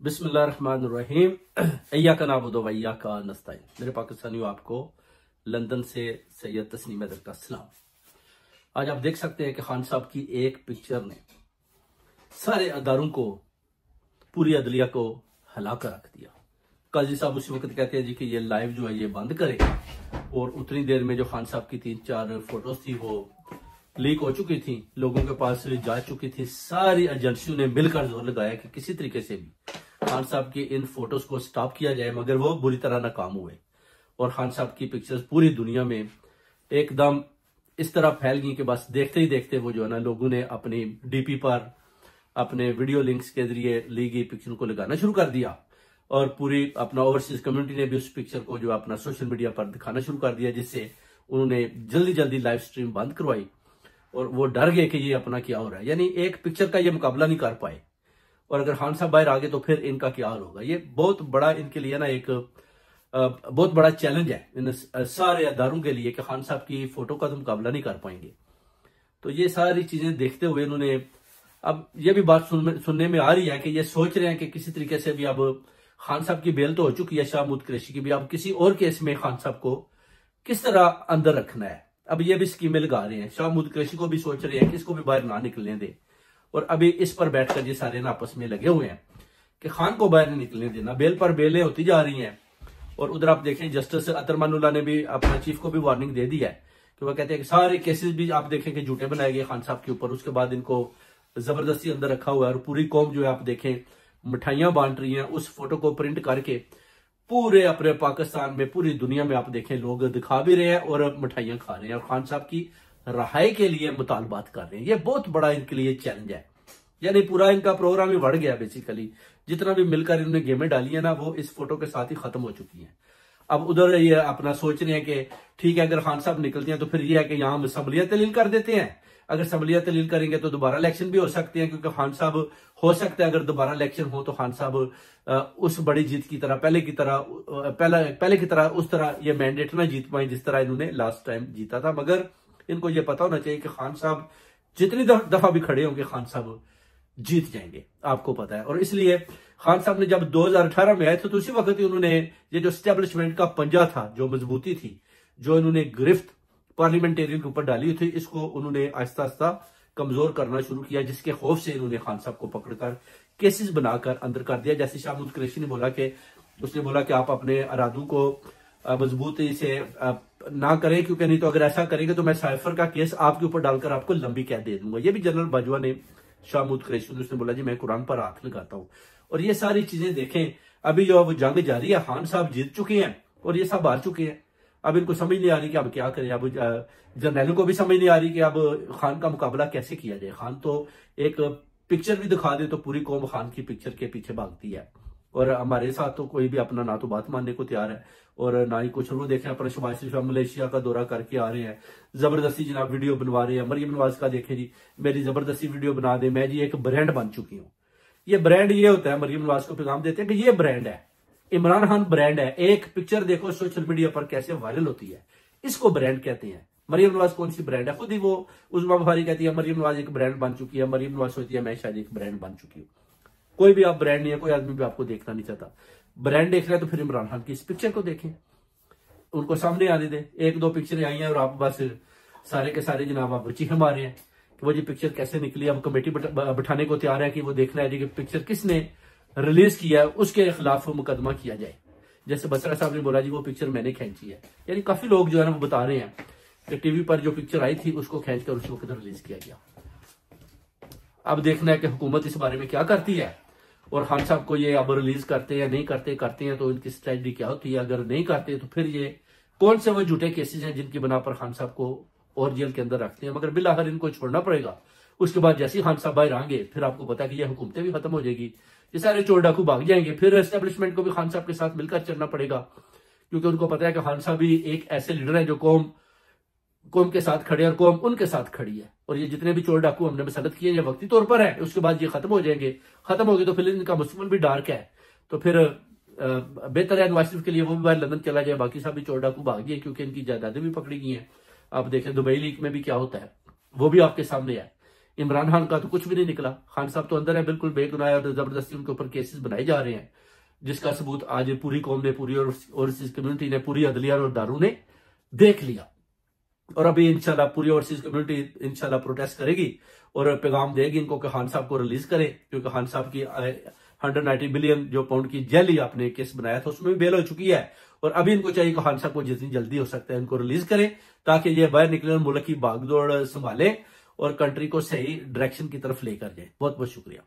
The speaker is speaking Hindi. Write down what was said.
बिस्मिल्लाहिर्रहमानिर्रहीम। इय्याका नअबुदु व इय्याका नस्तईन। मेरे पाकिस्तानियों, आपको लंदन से सैयद तस्नीम हैदर का सलाम। आज आप देख सकते हैं कि खान साहब की एक पिक्चर ने सारे अदारों को, पूरी अदलिया को हिला कर रख दिया। काजी साहब उसी वक्त कहते हैं जी कि ये लाइव जो है ये बंद करें, और उतनी देर में जो खान साहब की 3-4 फोटोज थी वो लीक हो चुकी थी, लोगों के पास जा चुकी थी। सारी एजेंसियों ने मिलकर जोर लगाया कि किसी तरीके से भी खान साहब की इन फोटोज को स्टॉप किया जाए, मगर वो बुरी तरह नाकाम हुए और खान साहब की पिक्चर्स पूरी दुनिया में एकदम इस तरह फैल गई कि बस देखते ही देखते वो जो है ना, लोगों ने अपनी डीपी पर अपने वीडियो लिंक्स के जरिए ली गई पिक्चर को लगाना शुरू कर दिया, और पूरी अपना ओवरसीज कम्युनिटी ने भी उस पिक्चर को जो अपना सोशल मीडिया पर दिखाना शुरू कर दिया, जिससे उन्होंने जल्दी जल्दी लाइव स्ट्रीम बंद करवाई और वो डर गए कि ये अपना क्या हो रहा है। यानी एक पिक्चर का ये मुकाबला नहीं कर पाए, और अगर खान साहब बाहर आ गए तो फिर इनका क्या हाल होगा। ये बहुत बड़ा इनके लिए ना एक बहुत बड़ा चैलेंज है इन सारे अदारों के लिए कि खान साहब की फोटो का तो मुकाबला नहीं कर पाएंगे। तो ये सारी चीजें देखते हुए इन्होंने अब ये भी बात सुनने में आ रही है कि ये सोच रहे हैं कि किसी तरीके से भी अब खान साहब की बेल तो हो चुकी है शाहमूद कुरैशी की भी, अब किसी और केस में खान साहब को किस तरह अंदर रखना है। अब ये भी स्कीमें लगा रहे हैं, शाहमूद कुरैशी को भी सोच रहे हैं कि इसको भी बाहर ना निकलने दे, और अभी इस पर बैठकर ये सारे ना आपस में लगे हुए हैं कि खान को बाहर नहीं निकलने देना। बेल पर बेलें होती जा रही हैं, और उधर आप देखें जस्टिस अतरमानुल्लाह ने भी अपना चीफ को भी वार्निंग दे दी है कि वह कहते हैं कि सारे केसेस भी आप देखें कि झूठे बनाए गए खान साहब के ऊपर, उसके बाद इनको जबरदस्ती अंदर रखा हुआ है, और पूरी कौम जो है आप देखें मिठाइयां बांट रही हैं उस फोटो को प्रिंट करके पूरे अपने पाकिस्तान में, पूरी दुनिया में आप देखें लोग दिखा भी रहे हैं और मिठाइयां खा रहे हैं, और खान साहब की रहाई के लिए मुतालबात कर रहे हैं। ये बहुत बड़ा इनके लिए चैलेंज है। यानी पूरा इनका प्रोग्राम ही बढ़ गया बेसिकली। जितना भी मिलकर इन्होंने गेमें डाली है ना, वो इस फोटो के साथ ही खत्म हो चुकी हैं। अब उधर ये अपना सोच रहे हैं कि ठीक है, अगर खान साहब निकलते हैं तो फिर ये है कि यहाँ हम असम्बलियां तलील कर देते हैं। अगर असम्बलियां तलील करेंगे तो दोबारा इलेक्शन भी हो सकते हैं, क्योंकि खान साहब हो सकता है अगर दोबारा इलेक्शन हो तो खान साहब उस बड़ी जीत की तरह पहले की तरह उस तरह ये मैंडेट ना जीत पाए जिस तरह इन्होंने लास्ट टाइम जीता था। मगर इनको ये पता होना चाहिए कि खान साहब जितनी दफा भी खड़े होंगे खान साहब जीत जाएंगे, आपको पता है। और इसलिए खान साहब ने जब 2018 में आए थे तो उसी वक्त ही उन्होंने ये जो स्टैब्लिशमेंट का पंजा था, जो मजबूती थी, जो इन्होंने गिरफ्त पार्लियामेंटेरियन के ऊपर डाली थी, इसको उन्होंने आहिस्ता आहिस्ता कमजोर करना शुरू किया, जिसके खौफ से इन्होंने खान साहब को पकड़कर केसेस बनाकर अंदर कर दिया। जैसे शाहमूद कुरैशी ने बोला कि उसने बोला कि आप अपने अरादों को मजबूती से ना करें, क्योंकि नहीं तो अगर ऐसा करेंगे तो मैं साइफर का केस आपके ऊपर डालकर आपको लंबी कैद दे दूंगा। ये भी जनरल बाजवा ने शाहमूद कुरैशी ने उसने बोला जी मैं कुरान पर हाथ लगाता हूं। और ये सारी चीजें देखें, अभी जो अब जंग जारी है, खान साहब जीत चुके हैं और ये सब हार चुके हैं। अब इनको समझ नहीं आ रही कि अब क्या करें। अब जर्नैलों को भी समझ नहीं आ रही कि अब खान का मुकाबला कैसे किया जाए। खान तो एक पिक्चर भी दिखा दे तो पूरी कौम खान की पिक्चर के पीछे भागती है, और हमारे साथ तो कोई भी अपना ना तो बात मानने को तैयार है और ना ही कुछ। वो देखें अपना शहबाज शरीफ मलेशिया का दौरा करके आ रहे हैं, जबरदस्ती जनाब वीडियो बनवा रहे हैं। मरियम नवाज का देखें जी, मेरी जबरदस्ती वीडियो बना दे, मैं जी एक ब्रांड बन चुकी हूँ। ये ब्रांड ये होता है, मरियम नवाज को पैगाम देते हैं कि ये ब्रांड है, इमरान खान ब्रांड है। एक पिक्चर देखो सोशल मीडिया पर कैसे वायरल होती है, इसको ब्रांड कहते हैं। मरियम नवाज कौन सी ब्रांड है? खुद ही वो उज़मा बुखारी कहती है मरियम नवाज एक ब्रांड बन चुकी है। मरियम नवाज सोचती है मैं शायद एक ब्रांड बन चुकी हूँ। कोई भी आप ब्रांड नहीं है, कोई आदमी भी आपको देखना नहीं चाहता। ब्रांड देख रहे हैं तो फिर इमरान खान की इस पिक्चर को देखें, उनको सामने आने दें। 1-2 पिक्चरें आई हैं और आप बस सारे के सारे जनाब आप चीखे मारे हैं कि वो जी पिक्चर कैसे निकली। अब कमेटी बिठाने को तैयार है कि वो देखना है जी कि पिक्चर किसने रिलीज किया है, उसके खिलाफ मुकदमा किया जाए। जैसे बसरा साहब ने बोला जी वो पिक्चर मैंने खींची है। यानी काफी लोग जो है ना वो बता रहे हैं कि टीवी पर जो पिक्चर आई थी उसको खींचकर उस वक्त रिलीज किया गया। अब देखना है कि हुकूमत इस बारे में क्या करती है, और खान साहब को ये अब रिलीज करते या नहीं करते हैं तो इनकी स्ट्रेटजी क्या होती है। अगर नहीं करते तो फिर ये कौन से वो झूठे केसेस हैं जिनकी बना पर खान साहब को और जेल के अंदर रखते हैं। मगर बिलाखिर इनको छोड़ना पड़ेगा। उसके बाद जैसे ही खान साहब बाहर आएंगे फिर आपको पता है कि ये हुकूमतें भी खत्म हो जाएगी, ये सारे चोर डाकू भाग जाएंगे। फिर एस्टेब्लिशमेंट को भी खान साहब के साथ मिलकर चलना पड़ेगा, क्योंकि उनको पता है कि खान साहब भी एक ऐसे लीडर है जो कौम के साथ खड़े हैं और कौम उनके साथ खड़ी है। और ये जितने भी चोर डाकू हमने मसलत किए ये वक्ती तौर पर है, उसके बाद ये खत्म हो जाएंगे। खत्म हो गए तो फिर इनका मुस्तकबिल भी डार्क है, तो फिर बेहतर है नवाज शरीफ के लिए वो भी बाहर लंदन चला जाए, बाकी सब भी चोर डाकू भाग गए, क्योंकि इनकी जायदादें भी पकड़ी गई हैं। आप देखें दुबई लीक में भी क्या होता है वो भी आपके सामने है। इमरान खान का तो कुछ भी नहीं निकला। खान साहब तो अंदर है बिल्कुल बेगुनाह और जबरदस्ती उनके ऊपर केसेस बनाए जा रहे हैं, जिसका सबूत आज पूरी कौम ने, पूरी ओवरसीज कम्युनिटी ने, पूरी अदलिया और दारू ने देख लिया। और अभी इंशाल्लाह पूरी ओवरसीज कम्युनिटी इंशाल्लाह प्रोटेस्ट करेगी और पैगाम देगी इनको कि खान साहब को रिलीज करें, क्योंकि खान साहब की 190 बिलियन जो पाउंड की जेल आपने केस बनाया था उसमें भी बेल हो चुकी है। और अभी इनको चाहिए कि खान साहब को जितनी जल्दी हो सकता है इनको रिलीज करें, ताकि ये बाहर निकले और मुल्क की भागदौड़ संभाले और कंट्री को सही डायरेक्शन की तरफ लेकर जाए। बहुत बहुत शुक्रिया।